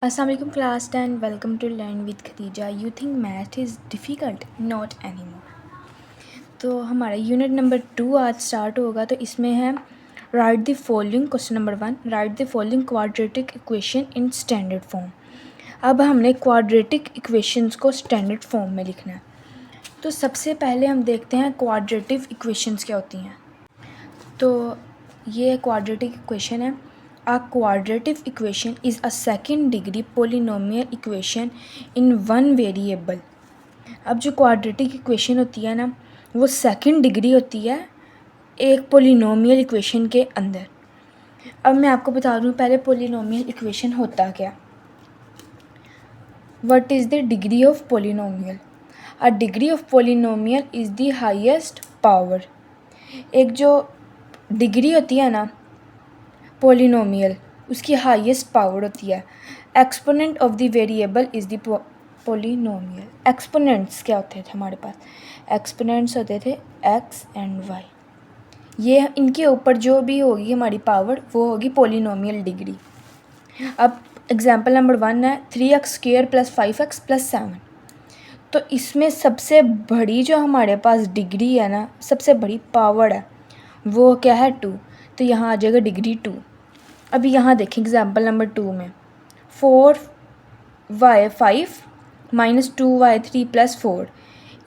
Assalamu alaikum class 10. Welcome to Learn with Khadija. You think math is difficult? Not anymore. तो हमारा unit number 2 आज start होगा। तो इसमें है right the following. Question number 1, right the following quadratic equation in standard form. अब हमने quadratic equations को स्टैंडर्ड फॉर्म में लिखना है। तो सबसे पहले हम देखते हैं क्वाड्रेटिक इक्वेशंस क्या होती हैं। तो ये क्वाड्रेटिक इक्वेशन है। A quadratic equation is a second degree polynomial equation in one variable। अब जो क्वाड्रेटिक इक्वेशन होती है ना, वो सेकंड डिग्री होती है एक पोलिनोमियल इक्वेशन के अंदर। अब मैं आपको बता दूँ पहले पोलिनोमियल इक्वेशन होता क्या। What is the degree of polynomial? A degree of polynomial is the highest power. एक जो डिग्री होती है ना पोलिनोमियल, उसकी हाईएस्ट पावर होती है। Exponent of the variable is the polynomial. Exponents क्या होते थे हमारे पास? एक्सपोनेंट्स होते थे एक्स एंड वाई। ये इनके ऊपर जो भी होगी हमारी पावर वो होगी पोलिनोमियल डिग्री। अब एग्जांपल नंबर 1 है 3x² + 5x + 7। तो इसमें सबसे बड़ी जो हमारे पास डिग्री है ना, सबसे बड़ी पावर है वो क्या है 2। तो यहाँ आ जाएगा डिग्री 2। अभी यहाँ देखें एग्जाम्पल नंबर 2 में 4y5 - 2y3 + 4।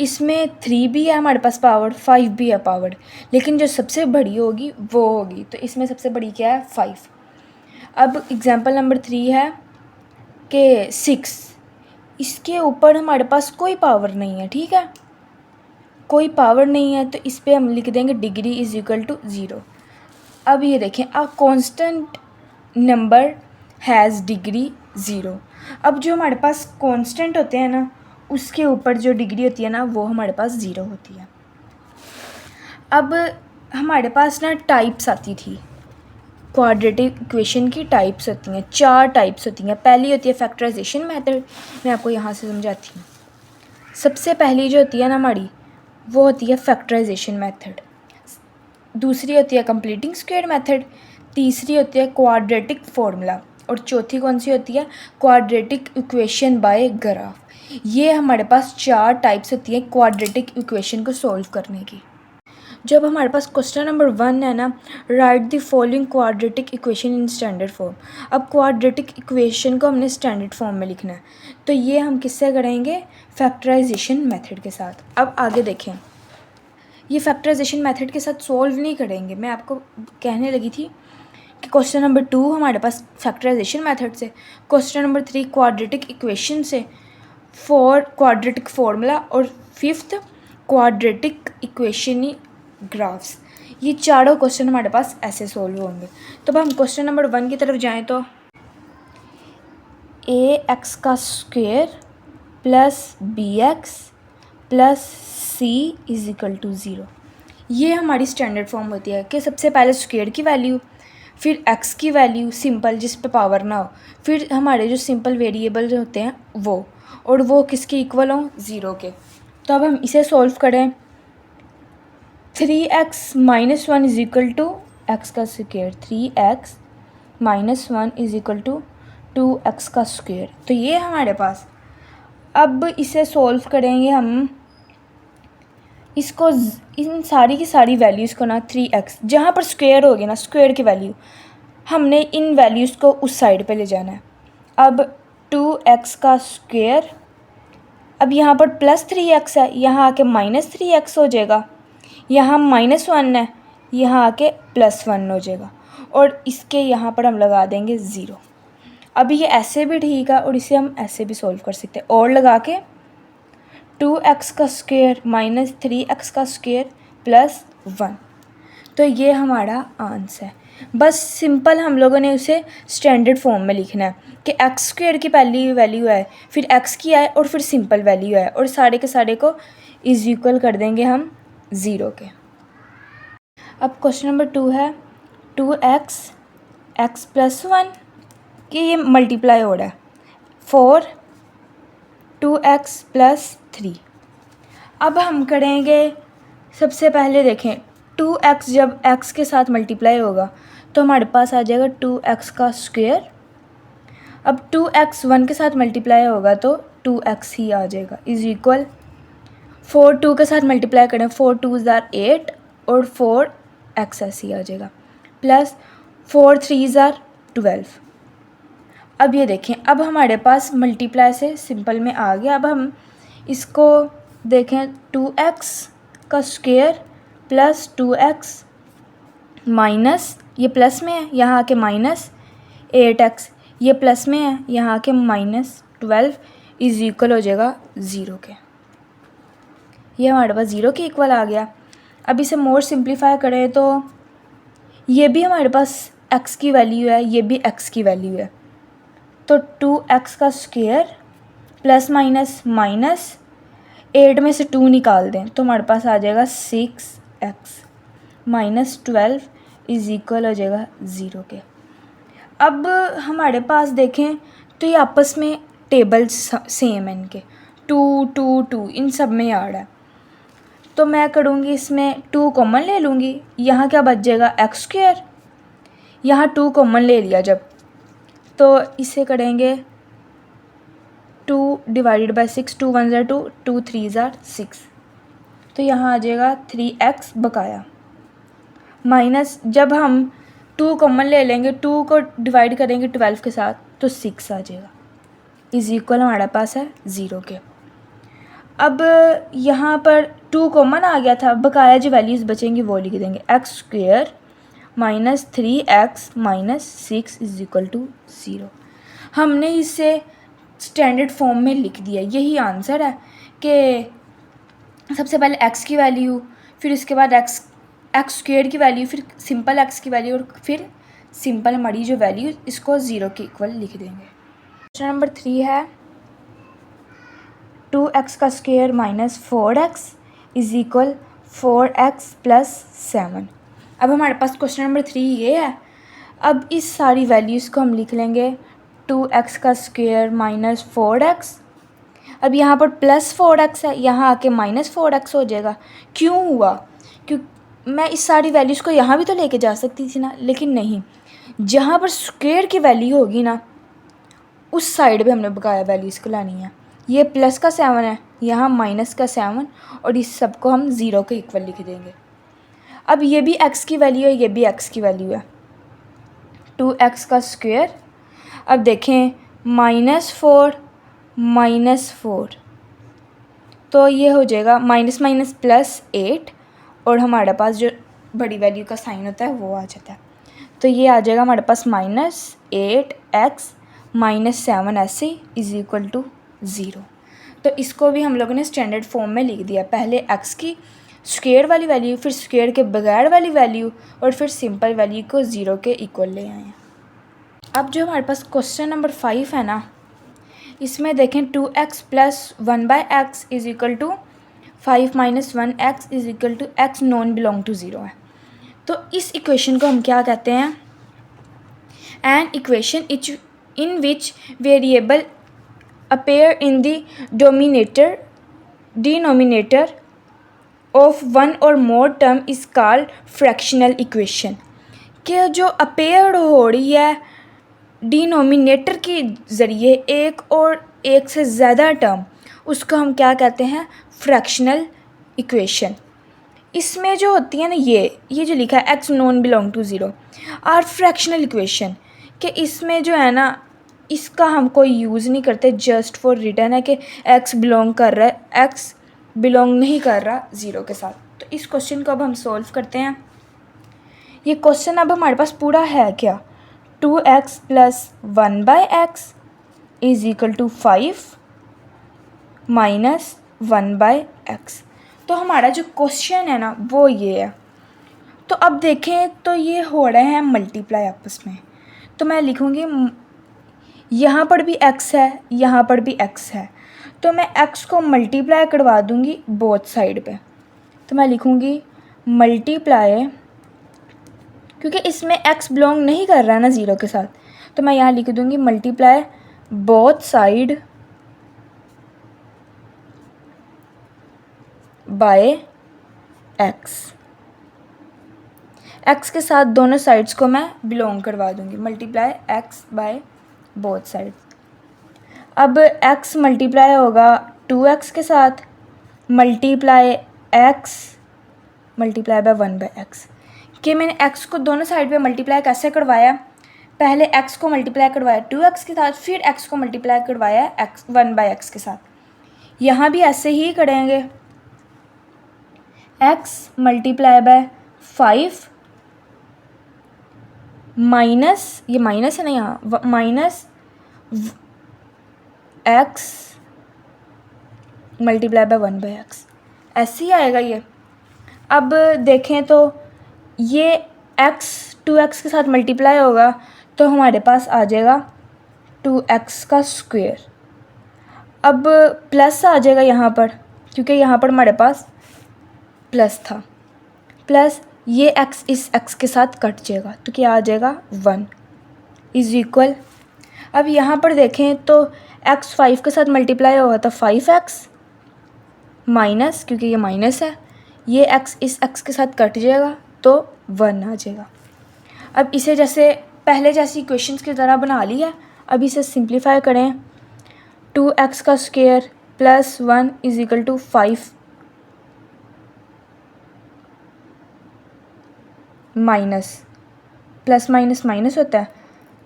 इसमें 3 भी है हमारे पास पावर, 5 भी है पावर, लेकिन जो सबसे बड़ी होगी वो होगी। तो इसमें सबसे बड़ी क्या है 5। अब एग्जाम्पल नंबर 3 है कि 6। इसके ऊपर हमारे पास कोई पावर नहीं है, ठीक है, कोई पावर नहीं है। तो इस पर हम लिख देंगे डिग्री इज़ इक्वल टू 0। अब ये देखें a constant number has degree 0। अब जो हमारे पास कांस्टेंट होते हैं ना, उसके ऊपर जो डिग्री होती है ना वो हमारे पास 0 होती है। अब हमारे पास ना टाइप्स आती थी क्वाड्रेटिक इक्वेशन की। टाइप्स होती हैं, 4 टाइप्स होती हैं। पहली होती है फैक्टराइजेशन मेथड। मैं आपको यहाँ से समझाती हूँ। सबसे पहली जो होती है ना हमारी, वो होती है फैक्टराइजेशन मेथड। दूसरी होती है कंप्लीटिंग स्क्वायर मेथड। तीसरी होती है क्वाड्रेटिक फार्मूला। और चौथी कौन सी होती है? Quadratic equation bye graph. ये हमारे पास 4 टाइप्स होती हैं क्वाड्रेटिक इक्वेशन को सॉल्व करने की। जब हमारे पास क्वेश्चन नंबर 1 है ना, right the following quadratic equation in standard form. अब क्वाड्रेटिक इक्वेशन को हमने स्टैंडर्ड फॉर्म में लिखना है। तो ये हम किससे करेंगे? फैक्टराइजेशन मेथड के साथ। अब आगे देखें, ये फैक्टराइजेशन मेथड के साथ सॉल्व नहीं करेंगे। मैं आपको कहने लगी थी कि क्वेश्चन नंबर 2 हमारे पास फैक्टराइजेशन मेथड से, क्वेश्चन नंबर 3 क्वाड्रेटिक इक्वेशन से, 4 क्वाड्रेटिक फार्मूला और 5th क्वाड्रेटिक इक्वेशन ग्राफ्स। ये चारों क्वेश्चन हमारे पास ऐसे सॉल्व होंगे। तो अब हम क्वेश्चन नंबर 1 की तरफ जाएं तो ax² + bx + c = 0। ये हमारी स्टैंडर्ड फॉर्म होती है कि सबसे पहले स्क्वायर की वैल्यू, फिर x की वैल्यू सिंपल जिस पे पावर ना हो, फिर हमारे जो सिंपल वेरिएबल होते हैं वो, और वो किसके इक्वल हों? 0 के। तो अब हम इसे सॉल्व करें। 3x - 1 = x²। 3x - 1 = 2x²। तो ये हमारे पास। अब इसे सॉल्व करेंगे हम। इसको इन सारी की सारी वैल्यूज़ को ना 3x जहाँ पर स्क्वायर होगी ना, स्क्वायर की वैल्यू हमने इन वैल्यूज़ को उस साइड पे ले जाना है। अब 2x²। अब यहाँ पर +3x है, यहाँ आके -3x हो जाएगा। यहाँ -1 है, यहाँ आके +1 हो जाएगा। और इसके यहाँ पर हम लगा देंगे 0। अब ये ऐसे भी ठीक है और इसे हम ऐसे भी सॉल्व कर सकते हैं, और लगा के 2x² - 3x² + 1। तो ये हमारा आंसर है। बस सिंपल हम लोगों ने उसे स्टैंडर्ड फॉर्म में लिखना है कि x² की पहली वैल्यू है, फिर x की है, और फिर सिंपल वैल्यू है, और सारे के सारे को इज इक्वल कर देंगे हम 0 के। अब क्वेश्चन नंबर 2 है 2x x + 1 कि ये मल्टीप्लाई हो रहा है 4 2x + 3। अब हम करेंगे, सबसे पहले देखें 2x जब x के साथ मल्टीप्लाई होगा तो हमारे पास आ जाएगा 2x²। अब 2x 1 के साथ मल्टीप्लाई होगा तो 2x ही आ जाएगा, इज इक्वल 4 2 के साथ मल्टीप्लाई करें 4 2 ज़ार 8 और 4x ऐसे ही आ जाएगा, प्लस 4 3 ज़ार 12। अब ये देखें, अब हमारे पास मल्टीप्लाई से सिंपल में आ गया। अब हम इसको देखें 2x का स्क्वायर प्लस 2x माइनस, ये प्लस में है यहाँ आके माइनस 8x, ये प्लस में है यहाँ आके माइनस 12 इज इक्वल हो जाएगा 0 के। ये हमारे पास 0 के इक्वल आ गया। अब इसे मोर सिंप्लीफाई करें तो ये भी हमारे पास x की वैल्यू है, ये भी x की वैल्यू है, तो 2x का स्क्वायर प्लस माइनस माइनस 8 में से 2 निकाल दें तो हमारे पास आ जाएगा 6x माइनस 12 इज इक्वल हो जाएगा 0 के। अब हमारे पास देखें तो ये आपस में टेबल सेम है इनके, 2 2 2 इन सब में आ रहा है, तो मैं करूँगी इसमें 2 कॉमन ले लूँगी, यहाँ क्या बच जाएगा x स्क्वायर, यहाँ 2 कॉमन ले लिया जब, तो इसे करेंगे 2 डिवाइडेड बाई 6, 2 1 ज़ार 2, 2 3 ज़ार 6, तो यहाँ आ जाएगा 3x बकाया, माइनस जब हम 2 कॉमन ले लेंगे 2 को डिवाइड करेंगे 12 के साथ तो 6 आ जाएगा, इज इक्वल हमारे पास है 0 के। अब यहाँ पर 2 कॉमन आ गया था, बकाया जो वैल्यूज़ बचेंगी वो लिख देंगे, x square minus 3x minus 6 is equal to 0। हमने इसे स्टैंडर्ड फॉर्म में लिख दिया, यही आंसर है कि सबसे पहले x की वैल्यू, फिर उसके बाद x स्क्वायर की वैल्यू, फिर सिंपल x की वैल्यू और फिर सिंपल हमारी जो वैल्यू इसको 0 के इक्वल लिख देंगे। क्वेश्चन नंबर 3 है 2x का square minus 4x is equal 4x plus 7। अब हमारे पास क्वेश्चन नंबर 3 ये है। अब इस सारी वैल्यूज़ को हम लिख लेंगे 2x का स्क्वायर माइनस 4x, अब यहाँ पर प्लस 4x है, यहाँ आके माइनस 4x हो जाएगा। क्यों हुआ? क्योंकि मैं इस सारी वैल्यूज़ को यहाँ भी तो लेके जा सकती थी ना, लेकिन नहीं, जहाँ पर स्क्वायर की वैल्यू होगी ना उस साइड पे हमने बकाया वैल्यूज़ को लानी है। ये प्लस का 7 है, यहाँ माइनस का 7, और इस सब को हम 0 के इक्वल लिख देंगे। अब ये भी x की वैल्यू है, ये भी x की वैल्यू है, 2x का स्क्वायर, अब देखें -4 तो ये हो जाएगा माइनस माइनस प्लस 8, और हमारे पास जो बड़ी वैल्यू का साइन होता है वो आ जाता है, तो ये आ जाएगा हमारे पास -8x माइनस 7 ऐसे इज इक्वल टू 0। तो इसको भी हम लोगों ने स्टैंडर्ड फॉर्म में लिख दिया, पहले x की स्क्वायर वाली वैल्यू, फिर स्क्वायर के बगैर वाली वैल्यू, और फिर सिंपल वैल्यू को 0 के इक्वल ले आए हैं। अब जो हमारे पास क्वेश्चन नंबर 5 है ना, इसमें देखें 2x plus 1/x is equal to 5 minus 1x is equal to x non belong to 0 है। तो इस इक्वेशन को हम क्या कहते हैं? An equation in which variable appear in the denominator of one or more term is called fractional equation। कि जो अपेयर हो रही है डिनोमिनेटर के ज़रिए एक और एक से ज़्यादा टर्म, उसको हम क्या कहते हैं? Fractional equation. इसमें जो होती है ना ये जो लिखा है x non belong to 0 are fractional equation, कि इसमें जो है ना इसका हम कोई यूज़ नहीं करते, जस्ट फॉर रिटर्न है कि x बिलोंग कर रहा है, x बिलोंग नहीं कर रहा 0 के साथ। तो इस क्वेश्चन को अब हम सॉल्व करते हैं। ये क्वेश्चन अब हमारे पास पूरा है क्या? 2x plus 1/x is equal to 5 minus 1/x। तो हमारा जो क्वेश्चन है ना वो ये है। तो अब देखें तो ये हो रहे हैं मल्टीप्लाई आपस में, तो मैं लिखूँगी यहाँ पर भी x है, यहाँ पर भी x है, तो मैं x को मल्टीप्लाई करवा दूँगी बोथ साइड पे। तो मैं लिखूँगी मल्टीप्लाई, क्योंकि इसमें x बिलोंग नहीं कर रहा है ना 0 के साथ, तो मैं यहाँ लिख दूँगी multiply both side by x। x के साथ दोनों साइड्स को मैं बिलोंग करवा दूँगी, multiply x by both side. अब x मल्टीप्लाई होगा 2x के साथ, multiply x multiply by 1/x। कि मैंने x को दोनों साइड पे मल्टीप्लाई कैसे करवाया, पहले x को मल्टीप्लाई करवाया 2x के साथ, फिर x को मल्टीप्लाई करवाया 1/x के साथ। यहाँ भी ऐसे ही करेंगे, x मल्टीप्लाई बाय 5 माइनस, ये माइनस है ना यहाँ, minus x multiply by 1/x, ऐसे ही आएगा ये। अब देखें तो ये x 2x के साथ मल्टीप्लाई होगा तो हमारे पास आ जाएगा 2x का स्क्वायर। अब प्लस आ जाएगा यहाँ पर, क्योंकि यहाँ पर हमारे पास प्लस था, प्लस ये x इस x के साथ कट जाएगा तो क्या आ जाएगा 1 इज इक्वल। अब यहाँ पर देखें तो x 5 के साथ मल्टीप्लाई होगा तो 5x माइनस, क्योंकि ये माइनस है, ये x इस x के साथ कट जाएगा तो 1 आ जाएगा। अब इसे जैसे पहले जैसी इक्वेशंस की तरह बना लिया, अब इसे सिंप्लीफाई करें। 2x का square plus 1 is equal to 5 minus, plus minus minus होता है,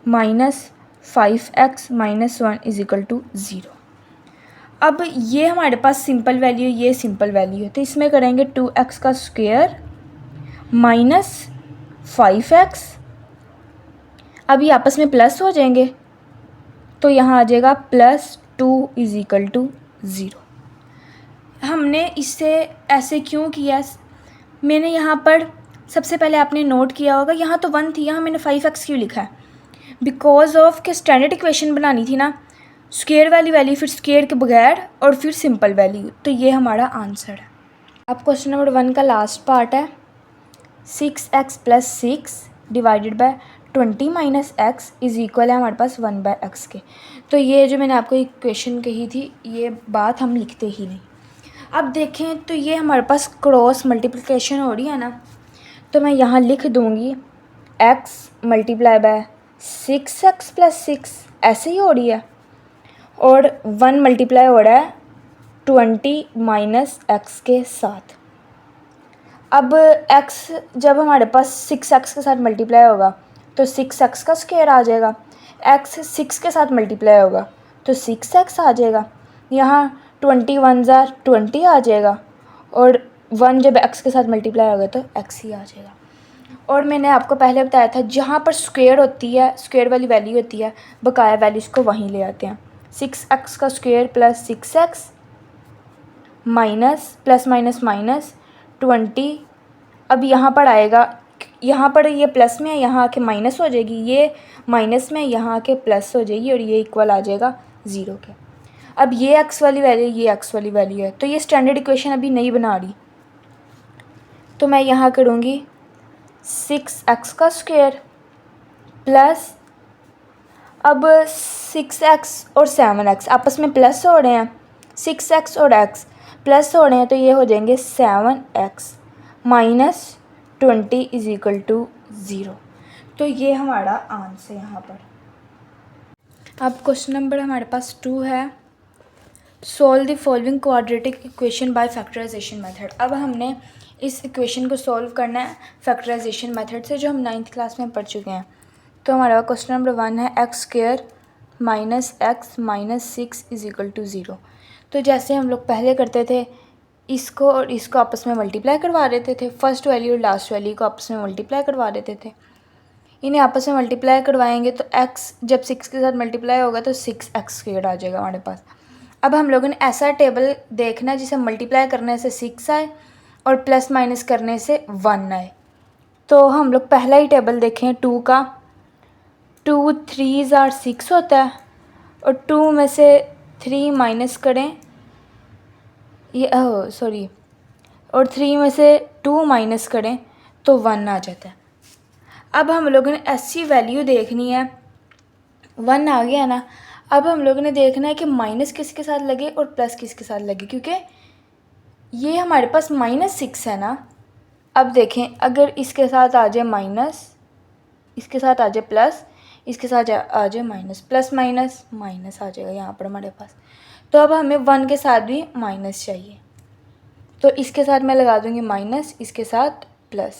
minus 5x minus 1 is equal to 0। अब ये हमारे पास सिंपल वैल्यू, ये सिंपल वैल्यू है, तो इसमें करेंगे 2x का स्क्वायर माइनस 5x। अब ये आपस में प्लस हो जाएंगे तो यहाँ आ जाएगा प्लस 2 इज इक्वल टू 0। हमने इससे ऐसे क्यों किया, मैंने यहाँ पर सबसे पहले आपने नोट किया होगा यहाँ तो 1 थी, यहाँ मैंने 5x क्यों लिखा है, बिकॉज ऑफ के स्टैंडर्ड इक्वेशन बनानी थी ना, स्क्वायर वाली वैल्यू, फिर स्क्वायर के बगैर, और फिर सिंपल वैल्यू, तो ये हमारा आंसर है। अब क्वेश्चन नंबर 1 का लास्ट पार्ट है, 6x plus 6 divided by 20 minus x is equal है हमारे पास 1/x के। तो ये जो मैंने आपको इक्वेशन कही थी, ये बात हम लिखते ही नहीं। अब देखें तो ये हमारे पास क्रॉस मल्टीप्लिकेशन हो रही है ना, तो मैं यहाँ लिख दूँगी x multiply by 6x plus 6, ऐसे ही हो रही है, और 1 मल्टीप्लाई हो रहा है 20 माइनस x के साथ। अब x जब हमारे पास 6x के साथ मल्टीप्लाई होगा तो 6x का स्क्वायर आ जाएगा, x 6 के साथ मल्टीप्लाई होगा तो 6x आ जाएगा, यहाँ 21 20 आ जाएगा, और 1 जब x के साथ मल्टीप्लाई होगा तो x ही आ जाएगा। और मैंने आपको पहले बताया था जहाँ पर स्क्वायर होती है, स्क्वायर वाली वैल्यू होती है, बकाया वैल्यूज़ को वहीं ले आते हैं। 6x का square plus 6x minus plus minus minus 20। अब यहाँ पर आएगा, यहाँ पर ये प्लस में है, यहाँ आके माइनस हो जाएगी, ये माइनस में, यहाँ आके प्लस हो जाएगी, और ये इक्वल आ जाएगा 0 के। अब ये x वाली वैल्यू, ये x वाली वैल्यू है, तो ये स्टैंडर्ड इक्वेशन अभी नहीं बना रही, तो मैं यहाँ करूँगी 6x का स्क्वायर प्लस, अब 6x और 7x आपस में प्लस हो रहे हैं, 6x और x प्लस हो रहे हैं, तो ये हो जाएंगे 7x minus 20 is equal to 0। तो ये हमारा आंसर यहाँ पर। अब क्वेश्चन नंबर हमारे पास 2 है, solve the following quadratic equation by factorisation method. अब हमने इस इक्वेशन को सॉल्व करना है फैक्टराइजेशन मेथड से, जो हम 9th क्लास में पढ़ चुके हैं। तो हमारा क्वेश्चन नंबर 1 है x square minus x minus 6 is equal to 0। तो जैसे हम लोग पहले करते थे, इसको और इसको आपस में मल्टीप्लाई करवा देते थे, फर्स्ट वैल्यू और लास्ट वैल्यू को आपस में मल्टीप्लाई करवा देते थे। इन्हें आपस में मल्टीप्लाई करवाएंगे तो x जब 6 के साथ मल्टीप्लाई होगा तो 6x स्क्वायर आ जाएगा हमारे पास। अब हम लोगों ने ऐसा टेबल देखना है जिसे मल्टीप्लाई करने से 6 आए और प्लस माइनस करने से 1 आए। तो हम लोग पहला ही टेबल देखें 2 का, 2 3s are 6 होता है, और 2 में से 3 माइनस करें, ये सॉरी, और 3 में से 2 माइनस करें तो 1 आ जाता है। अब हम लोगों ने ऐसी वैल्यू देखनी है, 1 आ गया ना, अब हम लोगों ने देखना है कि माइनस किसके साथ लगे और प्लस किसके साथ लगे, क्योंकि ये हमारे पास -6 है ना। अब देखें, अगर इसके साथ आ जाए माइनस, इसके साथ आ जाए प्लस, इसके साथ आ जाए माइनस, प्लस माइनस माइनस आ जाएगा यहाँ पर हमारे पास। तो अब हमें 1 के साथ भी माइनस चाहिए, तो इसके साथ मैं लगा दूँगी माइनस, इसके साथ प्लस,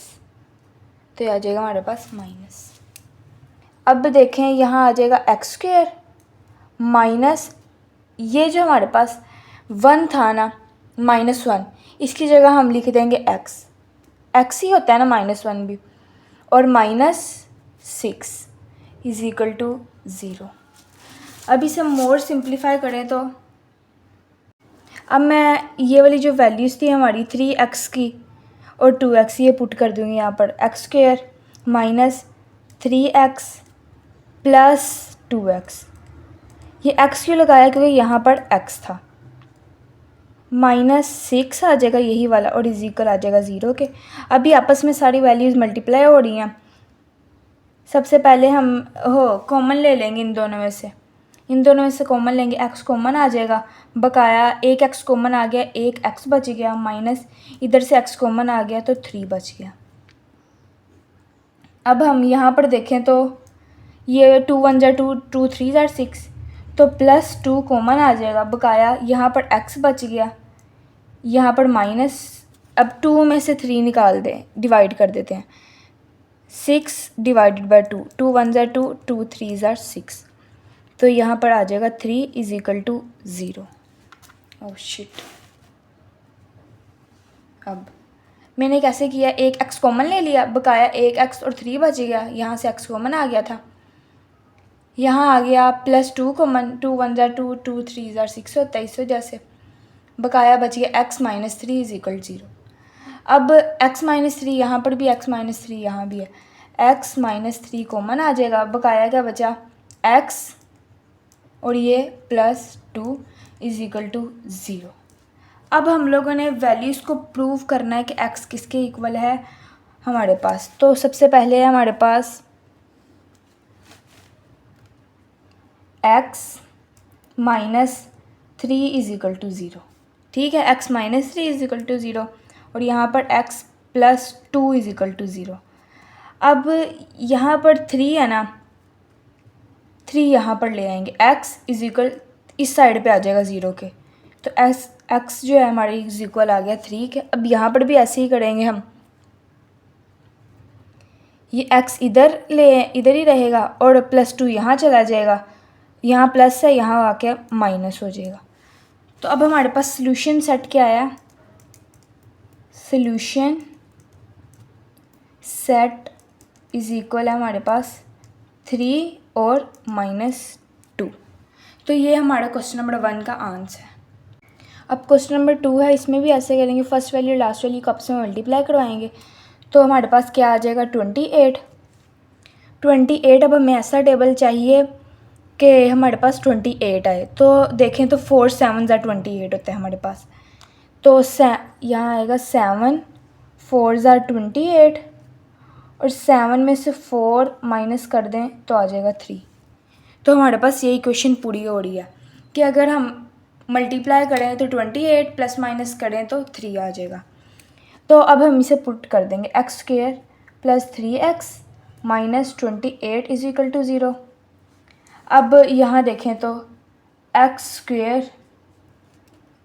तो ये आ जाएगा हमारे पास माइनस। अब देखें यहाँ आ जाएगा एक्स स्क्वायर माइनस, ये जो हमारे पास 1 था ना -1, इसकी जगह हम लिख देंगे एक्स, एक्स ही होता है ना -1 भी, और -6 इज इक्वल टू 0। अब इसे मोर सिंप्लीफाई करें तो अब मैं ये वाली जो वैल्यूज़ थी हमारी 3x की और 2x ये पुट कर दूँगी यहाँ पर, x square minus 3x plus 2x, ये x क्यों लगाया क्योंकि यहाँ पर x था, -6 आ जाएगा यही वाला और इज इक्वल आ जाएगा 0 के। अभी आपस में सारी वैल्यूज़ मल्टीप्लाई हो रही हैं। सबसे पहले हम कॉमन ले लेंगे इन दोनों में से कॉमन लेंगे, x कॉमन आ जाएगा, बकाया एक x कॉमन आ गया, एक x बच गया, माइनस इधर से x कॉमन आ गया तो 3 बच गया। अब हम यहाँ पर देखें तो ये 2 1 ज़ा 2, 2 3 ज़ा 6, तो +2 कॉमन आ जाएगा, बकाया यहाँ पर x बच गया, यहाँ पर माइनस, अब 2 में से 3 निकाल दें, डिवाइड कर देते हैं, 6 डिवाइडेड बाई 2, 2 1 ज़ा 2, 2 3 ज़ा 6, तो यहाँ पर आ जाएगा 3 is equal to 0। Oh shit, अब मैंने कैसे किया, एक x कॉमन ले लिया, बकाया एक x और 3 बच गया, यहाँ से x कॉमन आ गया था, यहाँ आ गया +2 कॉमन, 2 1 ज़ा 2, 2 3 ज़ा 6 होता है इस वजह से, बकाया बच गया x - 3 इज इक्वल 0। अब x - 3 यहाँ पर भी, x - 3 यहाँ भी है, x - 3 कॉमन आ जाएगा, बकाया क्या बचा x और ये +2 इज इक्वल टू 0। अब हम लोगों ने वैल्यूज़ को प्रूव करना है कि x किसके इक्वल है हमारे पास। तो सबसे पहले है हमारे पास x - 3 इज इक्वल टू 0, ठीक है, x - 3 इज इक्वल टू 0 और यहाँ पर x +2 इज इक्वल टू 0। अब यहाँ पर 3 है ना, 3 यहाँ पर ले आएंगे, x इज इक्वल इस साइड पे आ जाएगा 0 के, तो x जो है हमारी इज इक्वल आ गया 3 के। अब यहाँ पर भी ऐसे ही करेंगे हम, ये x इधर ही रहेगा और +2 यहाँ चला जाएगा, यहाँ प्लस है यहाँ आके माइनस हो जाएगा। तो अब हमारे पास सॉल्यूशन सेट क्या आया, सॉल्यूशन सेट इज इक्वल है हमारे पास 3 और -2। तो ये हमारा क्वेश्चन नंबर 1 का आंसर है। अब क्वेश्चन नंबर 2 है, इसमें भी ऐसे करेंगे, फर्स्ट वैल्यू लास्ट वैल्यू को आपस में मल्टीप्लाई करवाएंगे, तो हमारे पास क्या आ जाएगा 28। अब हमें ऐसा टेबल चाहिए कि हमारे पास 28 आए, तो देखें तो 4 7 ज़ा 28 होता है हमारे पास, तो यहाँ आएगा 7 4 ज़ा 28 और 7 में से 4 माइनस कर दें तो आ जाएगा 3। तो हमारे पास ये इक्वेशन पूरी हो रही है कि अगर हम मल्टीप्लाई करें तो 28 प्लस माइनस करें तो 3 आ जाएगा। तो अब हम इसे पुट कर देंगे, x square plus 3x minus 28 is equal to 0। अब यहाँ देखें तो एक्स स्क्वायर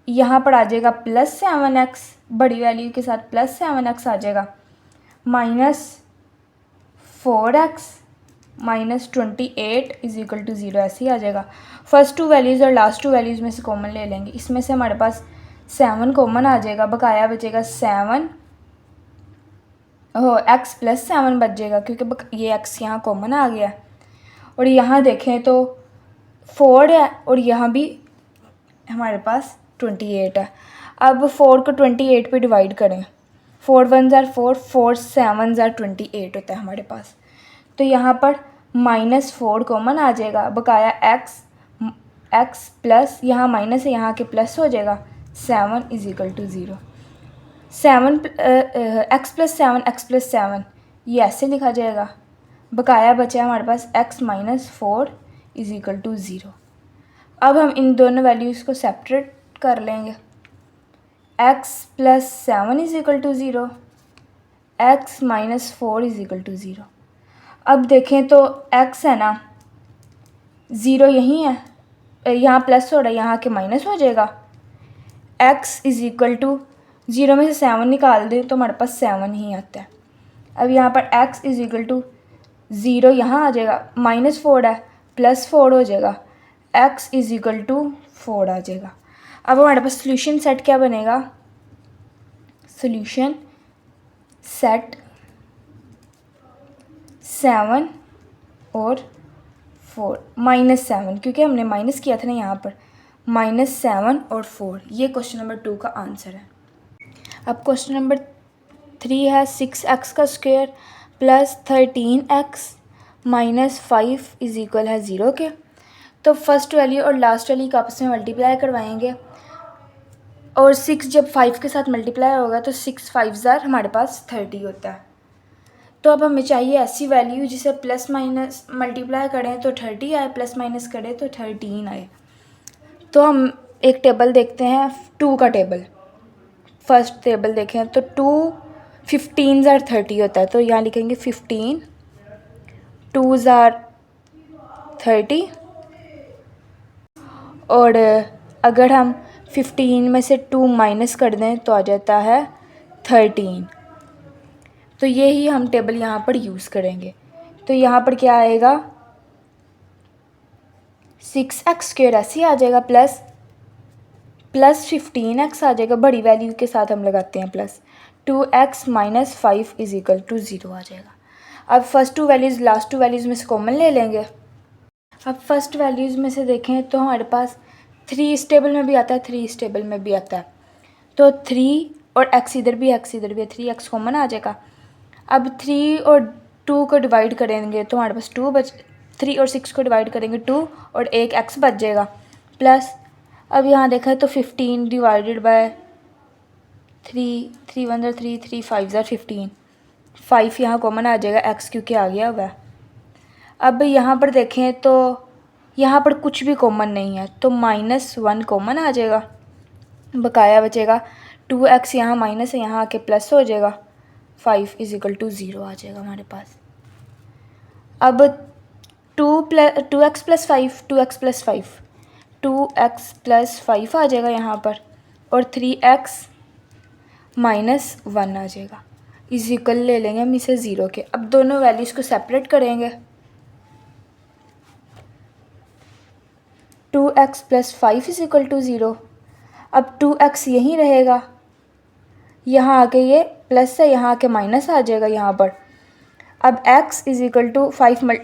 यहाँ पर आ जाएगा +7x, बड़ी वैल्यू के साथ +7x आ जाएगा, minus 4x minus 28 is equal to 0, ऐसे ही आ जाएगा। फर्स्ट 2 वैल्यूज़ और लास्ट 2 वैल्यूज़ में से कॉमन ले लेंगे, इसमें से हमारे पास 7 कॉमन आ जाएगा, बकाया बचेगा 7 x + 7 बच जाएगा क्योंकि ये x यहाँ कॉमन आ गया। और यहाँ देखें तो 4 है और यहाँ भी हमारे पास 28 है। अब 4 को 28 पे डिवाइड करें, 4 1 ज़ा 4, 4 7 ज़ा 28 होता है हमारे पास, तो यहाँ पर -4 कॉमन आ जाएगा, बकाया x प्लस यहाँ माइनस है यहाँ के प्लस हो जाएगा 7 इज इक्वल टू 0। 7 x + 7 ये ऐसे लिखा जाएगा, बकाया बचा हमारे पास x - 4 इज इक्वल टू 0। अब हम इन दोनों वैल्यूज़ को सेपरेट कर लेंगे, x + 7 is equal to 0, x - 4 is equal to 0। अब देखें तो x है ना, ज़ीरो यहीं है, यहाँ प्लस हो रहा है, यहाँ के माइनस हो जाएगा। x इज़ इक्वल टू 0 में से 7 निकाल दें तो हमारे पास 7 ही आता है। अब यहाँ पर x इज़ इक्वल टू 0 यहाँ आ जाएगा, -4 है, +4 हो जाएगा, x इज़ इक्वल टू 4 आ जाएगा। अब हमारे पास सोल्यूशन सेट क्या बनेगा, सोल्यूशन सेट 7 और 4 -7, क्योंकि हमने माइनस किया था ना यहाँ पर, -7 और 4, ये क्वेश्चन नंबर 2 का आंसर है। अब क्वेश्चन नंबर 3 है 6x का square plus 13x minus 5 is equal है 0 के। तो फर्स्ट वैल्यू और लास्ट वैल्यू का आपस में मल्टीप्लाई करवाएंगे, और 6 जब 5 के साथ मल्टीप्लाई होगा तो 6 5 ज़ार हमारे पास 30 होता है। तो अब हमें चाहिए ऐसी वैल्यू जिसे प्लस माइनस मल्टीप्लाई करें तो 30 आए, प्लस माइनस करें तो 13 आए। तो हम एक टेबल देखते हैं, 2 का टेबल। फर्स्ट टेबल देखें तो 2 15 ज़ार 30 होता है, तो यहाँ लिखेंगे 15 2 ज़ार 30, और अगर हम 15 में से 2 माइनस कर दें तो आ जाता है 13। तो ये ही हम टेबल यहाँ पर यूज़ करेंगे। तो यहाँ पर क्या आएगा, 6x स्क्वायर ऐसे ही आ जाएगा, प्लस 15x आ जाएगा, बड़ी वैल्यू के साथ हम लगाते हैं plus, 2x minus 5 is equal to 0 आ जाएगा। अब फर्स्ट 2 वैल्यूज़ लास्ट 2 वैल्यूज़ में से कॉमन ले लेंगे। अब फर्स्ट वैल्यूज़ में से देखें तो हमारे पास 3 इस टेबल में भी आता है, 3 इस टेबल में भी आता है, तो 3 और x इधर भी है, 3x कॉमन आ जाएगा। अब 3 और 2 को डिवाइड करेंगे तो हमारे पास 3 और 6 को डिवाइड करेंगे 2 और एक x बच जाएगा, प्लस अब यहाँ देखा तो 15 डिवाइडेड बाय 3, 3 1 ज़ार 3, 3 5 ज़ार 15, 5 यहाँ कॉमन आ जाएगा, x क्योंकि आ गया हुआ है। अब यहाँ पर देखें तो यहाँ पर कुछ भी कॉमन नहीं है, तो -1 कॉमन आ जाएगा, बकाया बचेगा 2x, यहाँ माइनस है, यहाँ आके प्लस हो जाएगा, 5 इज़ इक्वल टू 0 आ जाएगा हमारे पास। अब 2x प्लस 5 2x प्लस 5 आ जाएगा यहाँ पर, और 3x माइनस 1 आ जाएगा, इज इक्वल ले लेंगे हम इसे 0 के। अब दोनों वैल्यूज़ को सेपरेट करेंगे, 2x plus 5 is equal to 0। अब 2x यहीं रहेगा, यहाँ आके ये प्लस है, यहाँ आके माइनस आ जाएगा यहाँ पर। अब x is equal to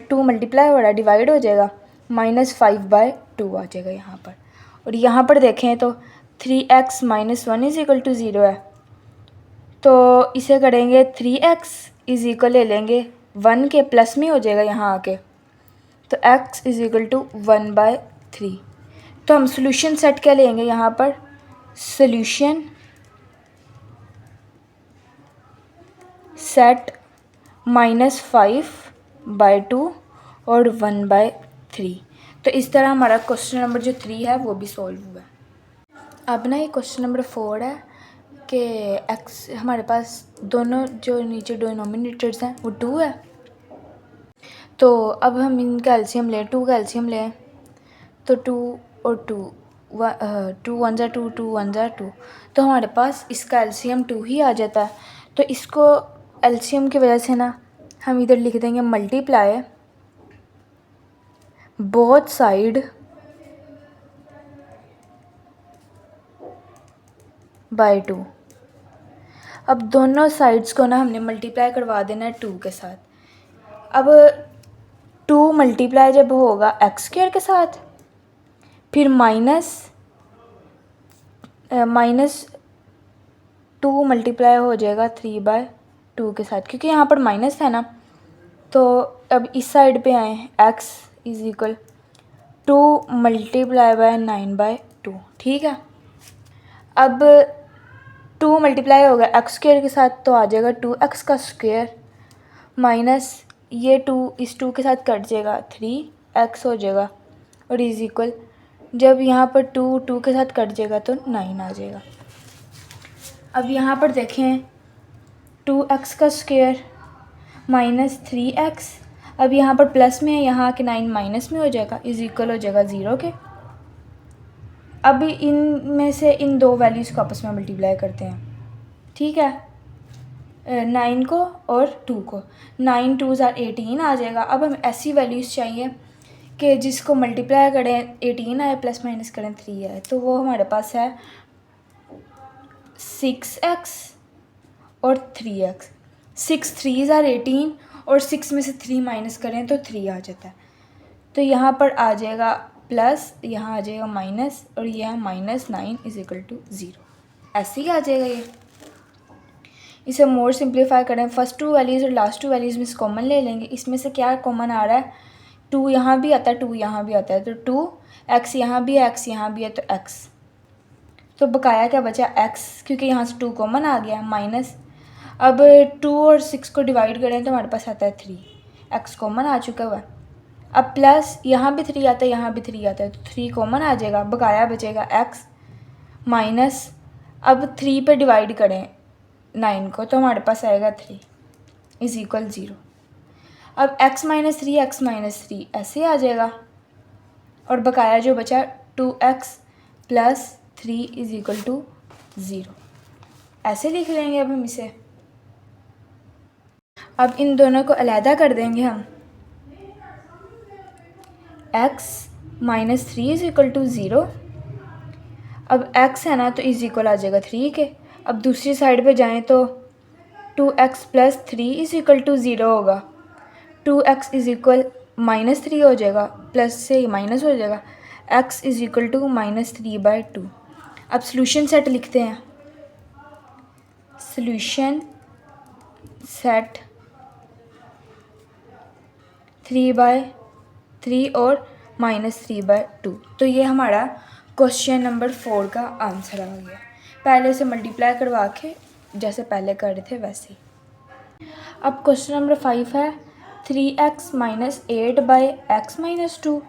2 multiply हो रहा है, डिवाइड हो जाएगा, -5/2 आ जाएगा यहाँ पर। और यहाँ पर देखें तो 3x minus 1 is equal to 0 है, तो इसे करेंगे 3x इज़ इक्वल ले लेंगे 1 के, प्लस में हो जाएगा यहाँ आके, तो x इज़ इक्वल टू 1/3। तो हम सोल्यूशन सेट क्या लेंगे यहाँ पर, सोल्यूशन सेट -5/2 और 1/3। तो इस तरह हमारा क्वेश्चन नंबर जो 3 है वो भी सॉल्व हुआ है। अब ना ये क्वेश्चन नंबर 4 है कि x हमारे पास दोनों जो नीचे डिनोमिनेटर्स हैं वो 2 है, तो अब हम इनका एलसीएम लें, 2 का एलसीएम लें तो 2 और 2 2 1 ज़ार 2 2 1 ज़ार 2, तो हमारे पास इसका एलसीएम 2 ही आ जाता है। तो इसको एलसीएम की वजह से ना हम इधर लिख देंगे मल्टीप्लाई बोथ साइड बाय 2। अब दोनों साइड्स को ना हमने मल्टीप्लाई करवा देना है 2 के साथ। अब 2 मल्टीप्लाई जब होगा x स्क्वायर के साथ, फिर -2 मल्टीप्लाई हो जाएगा 3/2 के साथ, क्योंकि यहाँ पर माइनस है ना, तो अब इस साइड पे आए, x is equal 2 multiply by 9/2, ठीक है। अब 2 मल्टीप्लाई होगा x स्क्वायर के साथ तो आ जाएगा 2x का स्क्वायर, माइनस ये 2 इस 2 के साथ कट जाएगा, 3x हो जाएगा, और इज़ इक्वल जब यहाँ पर 2 2 के साथ कट जाएगा तो 9 आ जाएगा। अब यहाँ पर देखें 2x का स्क्वायर माइनस 3x, अब यहाँ पर प्लस में है, यहाँ के 9 माइनस में हो जाएगा, इज इक्वल हो जाएगा 0 के। अब इनमें से इन दो वैल्यूज़ को आपस में मल्टीप्लाई करते हैं, ठीक है, 9 को और 2 को। 9 2 ज़ार 18 आ जाएगा। अब हम ऐसी वैल्यूज़ चाहिए कि जिसको मल्टीप्लाई करें 18 आए प्लस माइनस करें 3 आए, तो वो हमारे पास है 6x और 3x। 6 3 ज़ार 18 और 6 में से 3 माइनस करें तो 3 आ जाता है। तो यहाँ पर आ जाएगा प्लस, यहाँ आ जाएगा माइनस, और यह -9 इज इक्वल टू 0। ऐसे ही आ जाएगा ये। इसे मोर सिंप्लीफाई करें, फर्स्ट टू वैल्यूज़ और लास्ट टू वैल्यूज़ में से कॉमन ले लेंगे। इसमें से क्या कॉमन आ रहा है, 2 यहाँ भी आता है, 2 यहाँ भी आता है, तो 2x यहाँ भी है, x यहाँ भी है, तो x। तो बकाया क्या बचा, x, क्योंकि यहाँ से 2 कॉमन आ गया, माइनस। अब 2 और 6 को डिवाइड करें तो हमारे पास आता है 3, x कॉमन आ चुका हुआ है। अब प्लस यहाँ भी 3 आता है, यहाँ भी 3 आता है, तो 3 कॉमन आ जाएगा, बकाया बचेगा x, माइनस। अब 3 पे डिवाइड करें 9 को तो हमारे पास आएगा 3 इज इक्वल 0। अब x माइनस 3 ऐसे आ जाएगा, और बकाया जो बचा 2x plus 3 is equal to 0। ऐसे लिख लेंगे अब हम इसे। अब इन दोनों को अलहदा कर देंगे हम। x minus 3 is equal to 0। अब x है ना, तो इज इक्वल आ जाएगा 3 के। अब दूसरी साइड पे जाएं तो 2x plus 3 is equal to 0 होगा। 2x इज इक्वल -3 हो जाएगा, प्लस से माइनस हो जाएगा, x इज इक्वल टू -3/2। अब सॉल्यूशन सेट लिखते हैं। सॉल्यूशन सेट 3/3 और -3/2। तो ये हमारा क्वेश्चन नंबर 4 का आंसर आ गया। पहले से मल्टीप्लाई करवा के जैसे पहले कर रहे थे वैसे ही। अब क्वेश्चन नंबर 5 है 3x minus 8/x-2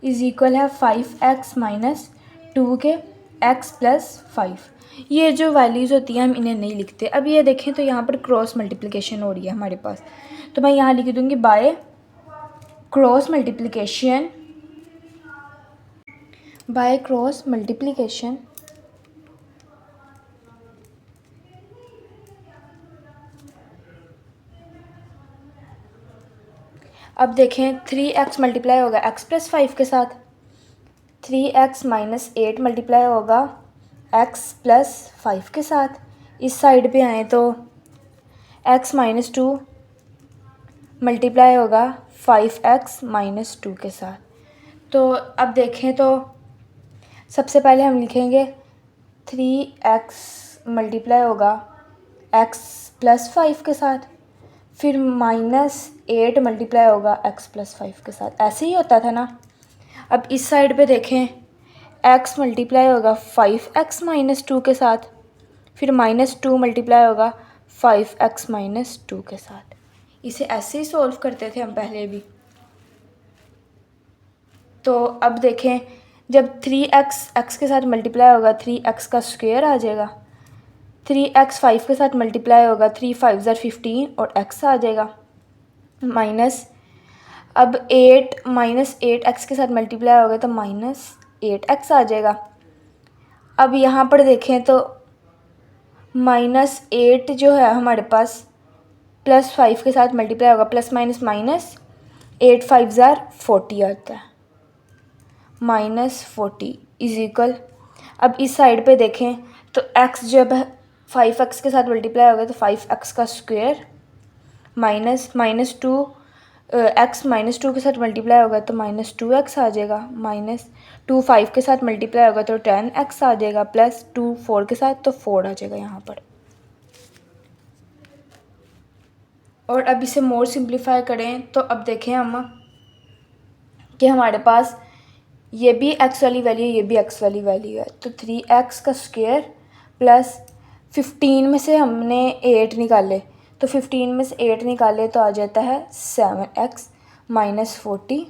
is equal है 5x माइनस 2 के x प्लस 5। ये जो वैल्यूज़ होती हैं हम इन्हें नहीं लिखते। अब ये देखें तो यहाँ पर क्रॉस मल्टीप्लिकेशन हो रही है हमारे पास, तो मैं यहाँ लिख दूँगी by cross multiplication, by cross multiplication अब देखें 3x मल्टीप्लाई होगा x प्लस 5 के साथ, 3x माइनस 8 मल्टीप्लाई होगा x प्लस 5 के साथ। इस साइड पे आए तो x माइनस 2 मल्टीप्लाई होगा 5x माइनस 2 के साथ। तो अब देखें तो सबसे पहले हम लिखेंगे 3x मल्टीप्लाई होगा x प्लस 5 के साथ, फिर -8 मल्टीप्लाई होगा x प्लस 5 के साथ। ऐसे ही होता था ना। अब इस साइड पे देखें x मल्टीप्लाई होगा 5x माइनस 2 के साथ, फिर -2 मल्टीप्लाई होगा 5x माइनस 2 के साथ। इसे ऐसे ही सॉल्व करते थे हम पहले भी। तो अब देखें जब 3x x के साथ मल्टीप्लाई होगा 3x का स्क्वायर आ जाएगा, 3x 5 के साथ मल्टीप्लाई होगा 3 5 ज़ार 15 और x आ जाएगा, माइनस। अब 8 -8x के साथ मल्टीप्लाई होगा तो -8x आ जाएगा। अब यहाँ पर देखें तो -8 जो है हमारे पास प्लस 5 के साथ मल्टीप्लाई होगा, प्लस माइनस माइनस, 8 5 ज़ार 40 आता है, -40 इज इक्वल। अब इस साइड पे देखें तो x जब 5x के साथ मल्टीप्लाई होगा तो 5x का स्क्वायर, माइनस -2 x -2 के साथ मल्टीप्लाई होगा तो -2x आ जाएगा, -2 5 के साथ मल्टीप्लाई होगा तो 10x आ जाएगा, प्लस 2 4 के साथ तो 4 आ जाएगा यहाँ पर। और अब इसे मोर सिंप्लीफाई करें तो अब देखें हम कि हमारे पास ये भी x वाली वैल्यू है, ये भी x वाली वैल्यू है, तो 3x का स्क्वायर प्लस 15 में से हमने 8 निकाले, तो 15 में से 8 निकाले तो आ जाता है 7x माइनस 40।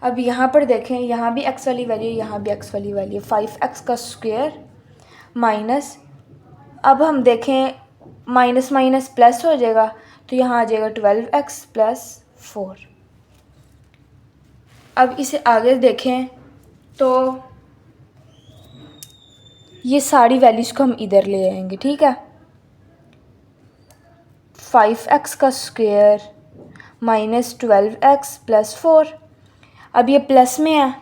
अब यहाँ पर देखें, यहाँ भी x वाली वैल्यू, यहाँ भी x वाली वैल्यू, 5x का स्क्वायर माइनस, अब हम देखें माइनस माइनस प्लस हो जाएगा तो यहाँ आ जाएगा 12x प्लस 4। अब इसे आगे देखें तो ये सारी वैल्यूज़ को हम इधर ले आएंगे, ठीक है। 5x का स्क्वायर माइनस 12x प्लस 4। अब ये प्लस में है,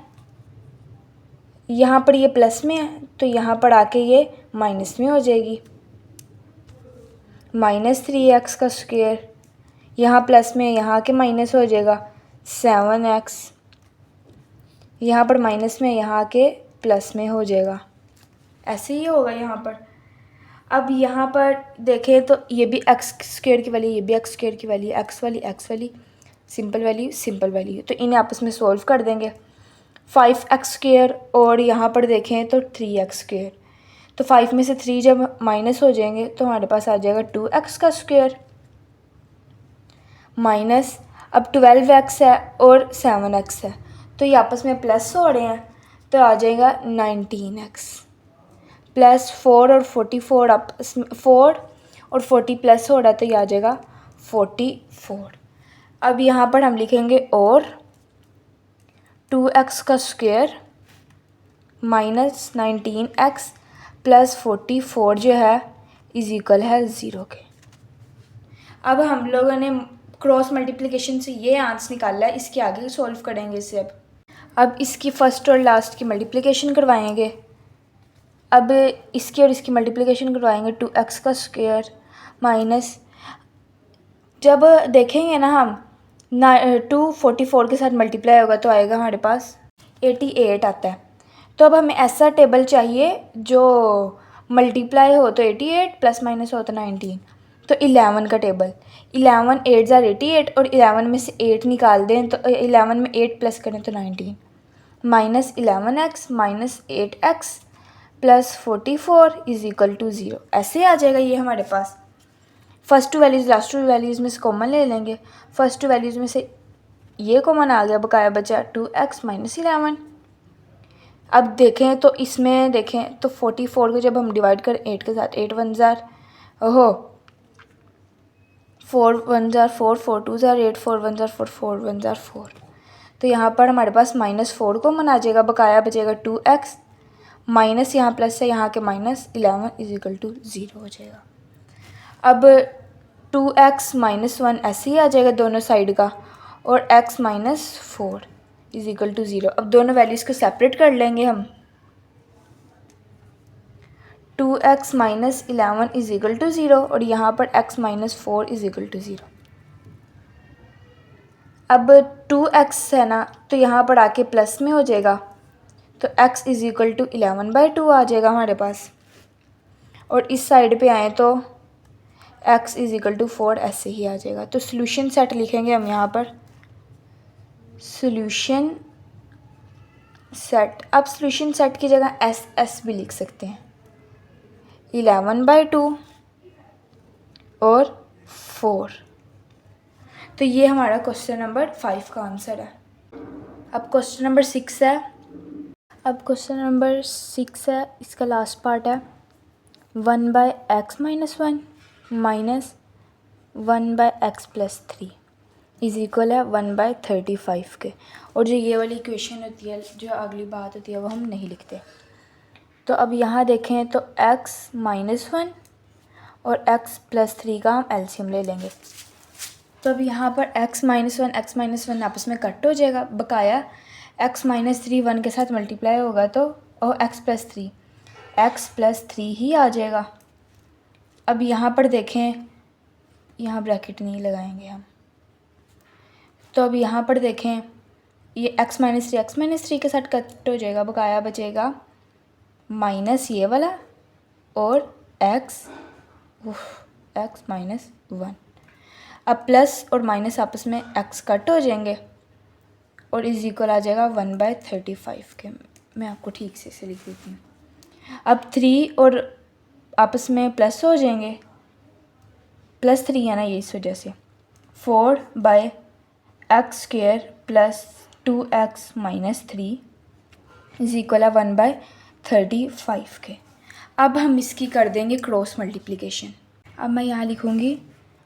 यहाँ पर ये प्लस में है तो यहाँ पर आके ये माइनस में हो जाएगी। माइनस 3x का स्क्वायर, यहाँ प्लस में है, यहाँ के माइनस हो जाएगा 7x। यहाँ पर माइनस में, यहाँ के प्लस में हो जाएगा। ऐसे ही होगा यहाँ पर। अब यहाँ पर देखें तो ये भी एक्स स्क्वायर की वैल्यू, ये भी एक्स स्क्वायर की वैल्यू, एक्स वाली सिंपल वैल्यू, तो इन्हें आपस में सॉल्व कर देंगे। 5x स्क्वायर और यहाँ पर देखें तो 3x स्क्वायर, तो 5 में से 3 जब माइनस हो जाएंगे तो हमारे पास आ जाएगा 2x का स्क्वायर माइनस, अब 12x है और 7x है तो ये आपस में प्लस हो रहे हैं तो आ जाएगा 19x प्लस 4 और 44 आपस में 4 और 40 प्लस हो रहा है तो ये आ जाएगा 44। अब यहाँ पर हम लिखेंगे और 2x का स्क्वायर माइनस 19x प्लस 44 जो है इज इक्वल है 0 के। अब हम लोगों ने क्रॉस मल्टीप्लिकेशन से ये आंसर निकाला है, इसके आगे सॉल्व करेंगे इसे। अब इसकी फर्स्ट और लास्ट की मल्टीप्लिकेशन करवाएंगे। अब इसकी और इसकी मल्टीप्लिकेशन करवाएंगे। 2x का स्क्वायर माइनस, जब देखेंगे ना हम 244 के साथ मल्टीप्लाई होगा तो आएगा हमारे पास 88 आता है। तो अब हमें ऐसा टेबल चाहिए जो मल्टीप्लाई हो तो 88 प्लस माइनस हो तो 19, तो 11 का टेबल। 11 8 ज़ार 88 और 11 में से 8 निकाल दें तो 11 में 8 प्लस करें तो 19 minus 11x minus 8x plus 44 is equal to 0। ऐसे आ जाएगा ये हमारे पास। First two values last two values में से कॉमन ले लेंगे। फर्स्ट टू वैल्यूज़ में से ये कॉमन आ गया, बकाया बचा 2x माइनस 11। अब देखें तो इसमें देखें तो 44 को जब हम डिवाइड करें 8 के साथ, 8 1 ज़ार 4 1 ज़ार 4 4 2 ज़ार 8 4 1 ज़ार 4 4 1 ज़ार 4, तो यहाँ पर हमारे पास -4 कॉमन आ जाएगा, बकाया बचेगा 2x माइनस यहाँ प्लस है, यहाँ के माइनस 11 इज इक्वल टू 0 हो जाएगा। अब 2x माइनस 1 ऐसे ही आ जाएगा दोनों साइड का, और x minus 4 is equal to 0। अब दोनों वैल्यूज़ को सेपरेट कर लेंगे हम। 2x minus 11 is equal to 0 और यहाँ पर x minus 4 is equal to 0। अब 2x है ना तो यहाँ पर आके प्लस में हो जाएगा, तो x इज इक्वल टू 11/2 आ जाएगा हमारे पास। और इस साइड पे आए तो x इज इक्वल टू 4 ऐसे ही आ जाएगा। तो सोल्यूशन सेट लिखेंगे हम यहाँ पर, सोल्यूशन सेट। अब सोल्यूशन सेट की जगह एस भी लिख सकते हैं, 11/2 और 4। तो ये हमारा क्वेश्चन नंबर 5 का आंसर है। अब क्वेश्चन नंबर 6 है। इसका लास्ट पार्ट है 1/x minus 1 minus 1/x plus 3 is equal है 1/35 के। और जो ये वाली इक्वेशन होती है, जो अगली बात होती है, वो हम नहीं लिखते। तो अब यहाँ देखें तो x माइनस 1 और x प्लस 3 का हम एलसीएम ले लेंगे। तो अब यहाँ पर x माइनस 1 आपस में कट हो जाएगा, बकाया x माइनस 3 1 के साथ मल्टीप्लाई होगा तो और x प्लस 3 ही आ जाएगा। अब यहाँ पर देखें, यहाँ ब्रैकेट नहीं लगाएंगे हम। तो अब यहाँ पर देखें ये x माइनस 3 के साथ कट हो जाएगा, बकाया बचेगा माइनस ये वाला और x माइनस 1। अब प्लस और माइनस आपस में x कट हो जाएंगे और इज इक्वल आ जाएगा 1/35 के। मैं आपको ठीक से इसे लिख देती हूँ। अब 3 और आपस में प्लस हो जाएंगे, प्लस 3 है ना ये, इस वजह से 4/x² plus 2x minus 3 is equal है 1/35 के। अब हम इसकी कर देंगे क्रॉस मल्टीप्लिकेशन। अब मैं यहाँ लिखूँगी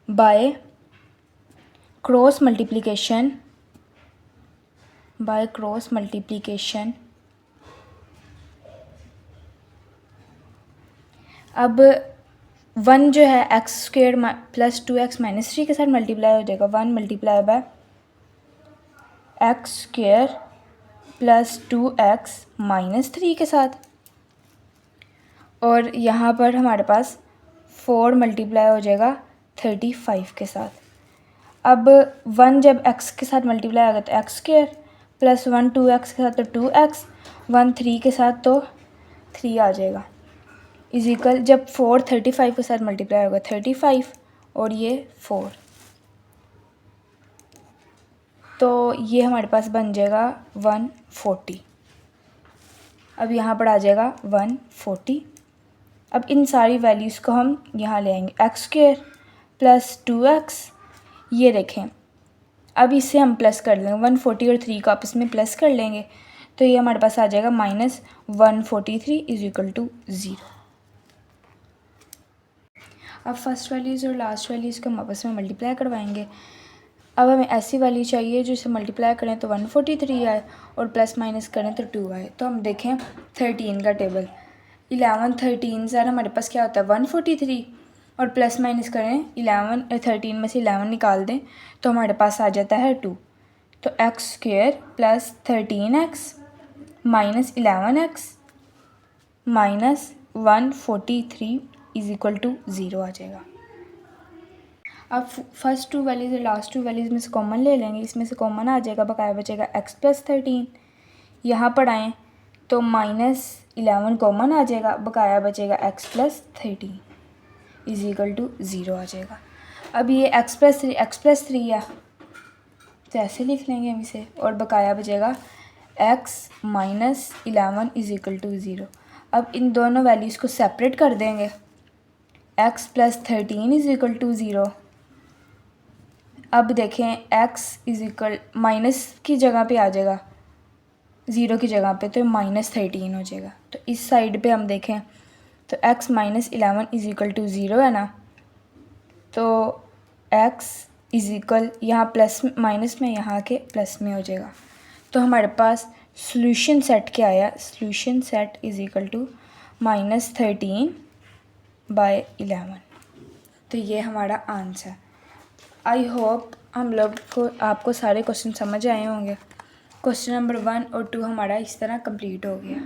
by cross multiplication by cross multiplication. अब 1 जो है x square plus 2x minus 3 के साथ मल्टीप्लाई हो जाएगा। 1 multiply by x square plus 2x minus 3 के साथ, और यहाँ पर हमारे पास 4 मल्टीप्लाई हो जाएगा 35 के साथ। अब 1 जब x के साथ मल्टीप्लाई आएगा तो एक्स स्क्वेयर प्लस 1 2x के साथ तो 2x, 1 3 के साथ तो 3 आ जाएगा। इज इक्वल जब 4 35 के साथ मल्टीप्लाई होगा 35 और ये 4, तो ये हमारे पास बन जाएगा 140। अब यहाँ पर आ जाएगा 140। अब इन सारी वैल्यूज़ को हम यहाँ ले आएंगे। एक्स स्क्वेयर प्लस 2x, ये देखें अब इसे हम प्लस कर लेंगे, 140 और 3 को आपस में प्लस कर लेंगे तो ये हमारे पास आ जाएगा -143 इज इक्वल टू 0। अब फर्स्ट वैल्यूज़ और लास्ट वैल्यूज़ को हम आपस में मल्टीप्लाई करवाएंगे। अब हमें ऐसी वैल्यू चाहिए जिसे मल्टीप्लाई करें तो 143 आए और प्लस माइनस करें तो 2 आए। तो हम देखें 13 का टेबल, 11 13 सर हमारे पास क्या होता है 143, और प्लस माइनस करें 13 में से 11 निकाल दें तो हमारे पास आ जाता है 2। तो x square plus 13x minus 11x minus 143 is equal to 0 आ जाएगा। अब फर्स्ट 2 वैल्यूज़ और लास्ट 2 वैल्यूज़ में से कॉमन ले लेंगे, इसमें से कॉमन आ जाएगा, बकाया बचेगा x प्लस 13। यहाँ पर आएँ तो -11 कॉमन आ जाएगा, बकाया बचेगा x plus 13 is equal to 0 आ जाएगा। अब ये x प्लस 3 है तो ऐसे लिख लेंगे हम इसे, और बकाया बचेगा x minus 11 is equal to 0। अब इन दोनों वैल्यूज़ को सेपरेट कर देंगे, x plus 13 is equal to 0। अब देखें x इज इक्वल माइनस की जगह पे आ जाएगा, 0 की जगह पे, तो -13 हो जाएगा। तो इस साइड पे हम देखें तो x minus 11 is equal to 0 है ना, तो x इज इक्वल यहाँ प्लस माइनस में यहाँ के प्लस में हो जाएगा। तो हमारे पास सॉल्यूशन सेट क्या आया, solution set is equal to -13/11। तो ये हमारा आंसर। आई होप हम लोग को आपको सारे क्वेश्चन समझ आए होंगे। क्वेश्चन नंबर 1 और 2 हमारा इस तरह कंप्लीट हो गया।